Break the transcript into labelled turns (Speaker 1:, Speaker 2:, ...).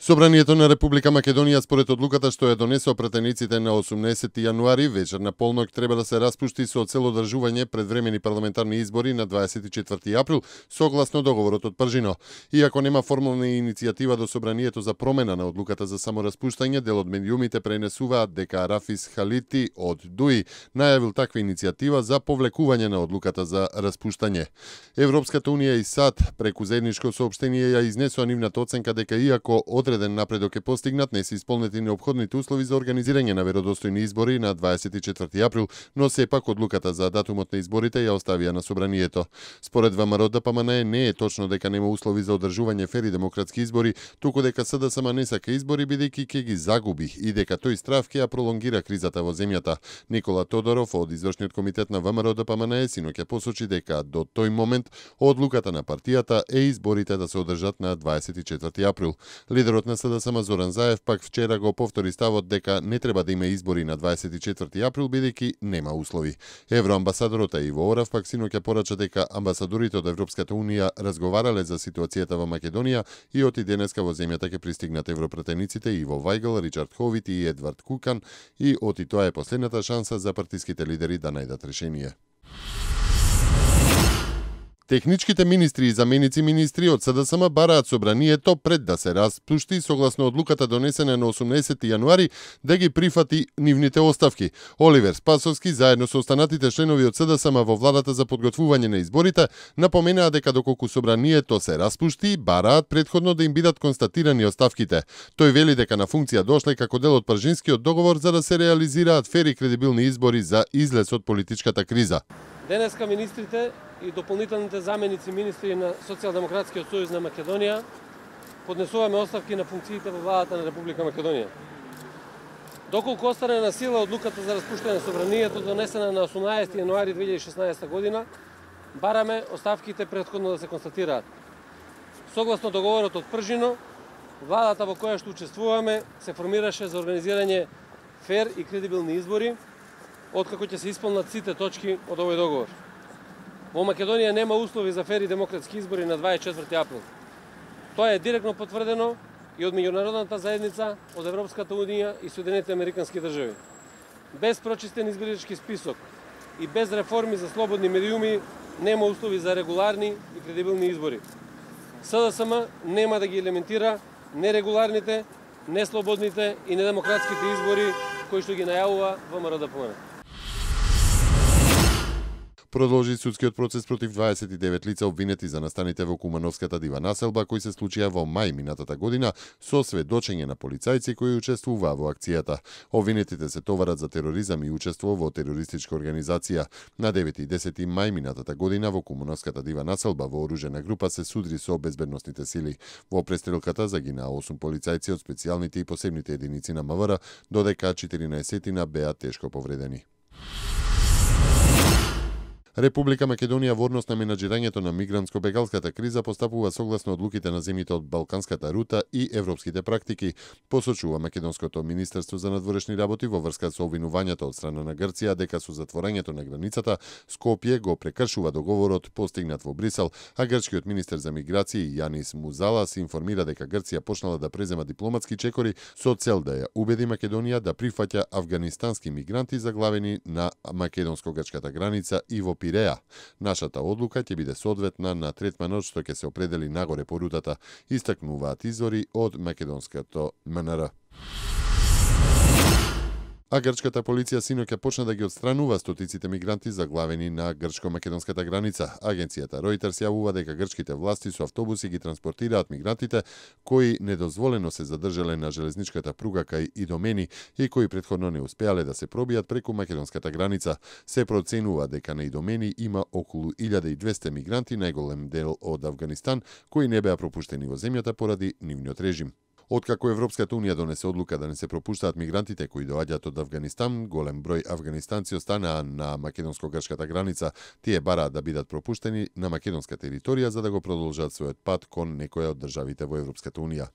Speaker 1: Собранието на Република Македонија според одлуката што ја донесо претениците на 18 јануари вечер на полнок треба да се распушти со цел одржување предвремени парламентарни избори на 24 април согласно договорот од Пржино. Иако нема формална иницијатива до собранието за промена на одлуката за самораспуштање, дел од медиумите пренесуваат дека Рафис Халити од ДУИ најавил таква иницијатива за повлекување на одлуката за распуштање. Европската унија и САД преку заедничко соопштение ја изнесоа нивната оценка дека иако одреден напредок е постигнат, не се исполнети неопходните услови за организирање на веродостојни избори на 24 април, но сепак одлуката за датумот на изборите ја оставија на собранието. Според ВМРО-ДПМН не е точно дека нема услови за одржување фери демократски избори, туку дека СДСМ не сака избори бидејќи ќе ги загуби и дека тој страв ќе ја пролонгира кризата во земјата. Никола Тодоров од извршниот комитет на ВМРО-ДПМН синоќа посочи дека до тој момент одлуката на партијата е изборите да се одржат на 24 април. Лидерот на СДСМ Зоран Заев пак вчера го повтори ставот дека не треба да има избори на 24 април бидејќи нема услови. Евроамбасадорот Иво Орав пак синоќа порача дека амбасадорите од Европската унија разговарале за ситуацијата во Македонија и оти денеска во земјата ќе пристигнат европретениците Иво Вајгл, Ричард Ховит и Едвард Кукан и оти тоа е последната шанса за партиските лидери да најдат решение. Техничките министри и заменици министри од СДСМ бараат собранието пред да се распушти согласно одлуката донесена на 18 јануари да ги прифати нивните оставки. Оливер Спасовски заедно со останатите членови од СДСМ во владата за подготвување на изборите напоменаа дека доколку собранието се распушти, бараат претходно да им бидат констатирани оставките. Тој вели дека на функција дошле како дел од Пржинскиот договор за да се реализираат фери кредибилни избори за излез од политичката криза.
Speaker 2: Денеска министрите и дополнителните заменици министри на Социјалдемократскиот сојуз на Македонија поднесуваме оставки на функциите во владата на Република Македонија. Доколку остане на сила одлуката за распуштање на собранието донесена на 18 јануари 2016 година, бараме оставките претходно да се констатираат. Согласно договорот од Пржино, владата во која што учествуваме се формираше за организирање фер и кредибилни избори, откако ќе се исполнат сите точки од овој договор. Во Македонија нема услови за фери демократски избори на 24 април. Тоа е директно потврдено и од меѓународната заедница, од Европската унија и Соединетите Американски држави. Без прочистен изборички список и без реформи за слободни медиуми нема услови за регуларни и кредибилни избори. СДСМ нема да ги елементира нерегуларните, неслободните и недемократските избори кои што ги најавува ВМРО-ДПМН.
Speaker 1: Продолжи судскиот процес против 29 лица обвинети за настаните во Кумановската дива населба кои се случија во мај минатата година со сведочење на полицајци кои учествуваа во акцијата. Обвинетите се товарат за тероризам и учество во терористичка организација. На 9 и 10 мај минатата година во Кумановската дива населба вооружена група се судри со безбедносните сили. Во престрелката загинаа 8 полицајци од специјалните и посебните единици на МВР, додека 14 беа тешко повредени. Република Македонија во однос на менаџирањето на мигрантско-бегалската криза постапува согласно одлуките на земјите од Балканската рута и европските практики, посочува Македонското министерство за надворешни работи во врска со обвинувањето од страна на Грција дека со затворањето на границата Скопје го прекршува договорот постигнат во Брисел, а грчкиот министер за миграција Јанис Музала се информира дека Грција почнала да презема дипломатски чекори со цел да ја убеди Македонија да прифаќа афганистански мигранти заглавени на македонско-грчката граница и во Пиреа. Нашата одлука ќе биде соодветна на третманот што ќе се определи нагоре по рутата, истакнуваат извори од македонското МНР. А грчката полиција синоќа почна да ги отстранува стотиците мигранти заглавени на грчко-македонската граница. Агенцијата Reuters јавува дека грчките власти со автобуси ги транспортираат мигрантите кои недозволено се задржале на железничката пруга кај Идомени и кои претходно не успеале да се пробијат преку македонската граница. Се проценува дека на Идомени има околу 1200 мигранти, најголем дел од Авганистан, кои не беа пропуштени во земјата поради нивниот режим. Откако Европската унија донесе одлука да не се пропуштаат мигрантите кои доаѓаат од Авганистан, голем број афганистанци останаа на македонско-грчката граница. Тие бараат да бидат пропуштени на македонска територија за да го продолжат својот пат кон некоја од државите во Европската унија.